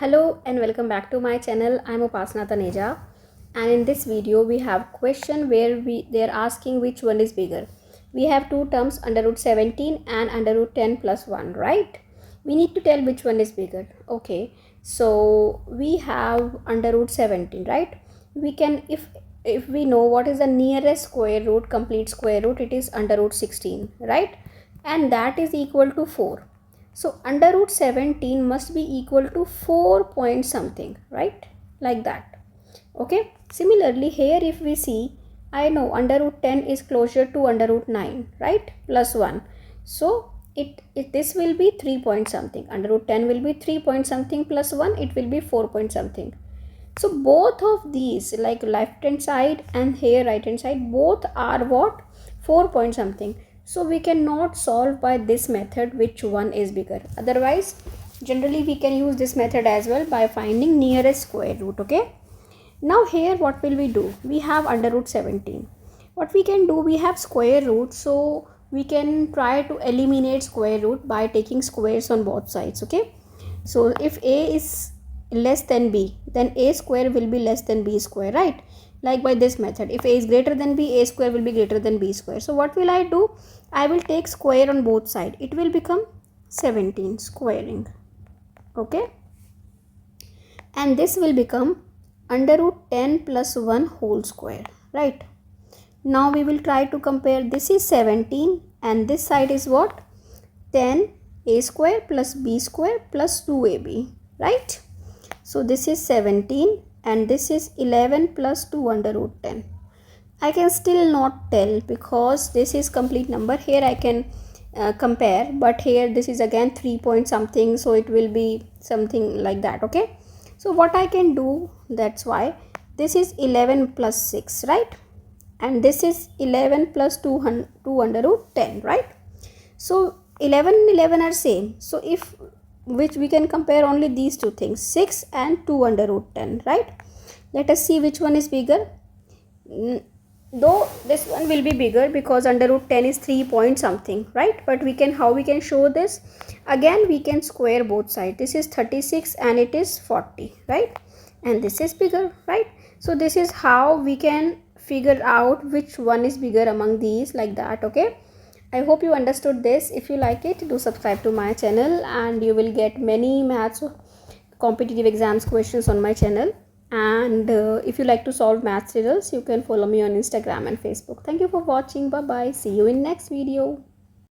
Hello and welcome back to my channel. I'm Upasana Taneja, and in this video we have question where they're asking which one is bigger. We have two terms, under root 17 and under root 10 plus 1, right? We need to tell which one is bigger. Okay, so we have under root 17, right? We can, if we know what is the nearest square root, complete square root, it is under root 16, right? And that is equal to 4. So under root 17 must be equal to 4 point something, right? Like that. Okay. Similarly, here if we see, I know under root 10 is closer to under root 9, right? Plus 1. So this will be 3 point something. Under root 10 will be 3 point something plus 1. It will be 4 point something. So both of these, like left hand side and here right hand side, both are what? 4 point something. So we cannot solve by this method which one is bigger. Otherwise, generally we can use this method as well by finding nearest square root. Okay. Now here what will we do? We have under root 17. What we can do, we have square root. So we can try to eliminate square root by taking squares on both sides. Okay. So if a is less than b, then a square will be less than b square, right? Like by this method, if a is greater than b, a square will be greater than b square. So what will I do? I will take square on both sides. It will become 17 squaring. Okay. And this will become under root 10 plus 1 whole square, right? Now we will try to compare. This is 17 and this side is what? 10 a square plus b square plus 2ab, right? So this is 17 and this is 11 plus 2 under root 10. I can still not tell because this is complete number. Here I can compare, but here this is again 3 point something, so it will be something like that. Okay, so what I can do, that's why this is 11 plus 6, right? And this is 11 plus 2 under root 10, right? So 11 and 11 are same. So if which we can compare only these two things, 6 and 2 under root 10, right? Let us see which one is bigger. Though this one will be bigger because under root 10 is 3 point something, right? But we can, how we can show this? Again, we can square both sides. This is 36 and it is 40, right? And this is bigger, right? So this is how we can figure out which one is bigger among these, like that. Okay, I hope you understood this. If you like it, do subscribe to my channel and you will get many maths competitive exams questions on my channel. And if you like to solve maths riddles, you can follow me on Instagram and Facebook. Thank you for watching. Bye bye. See you in next video.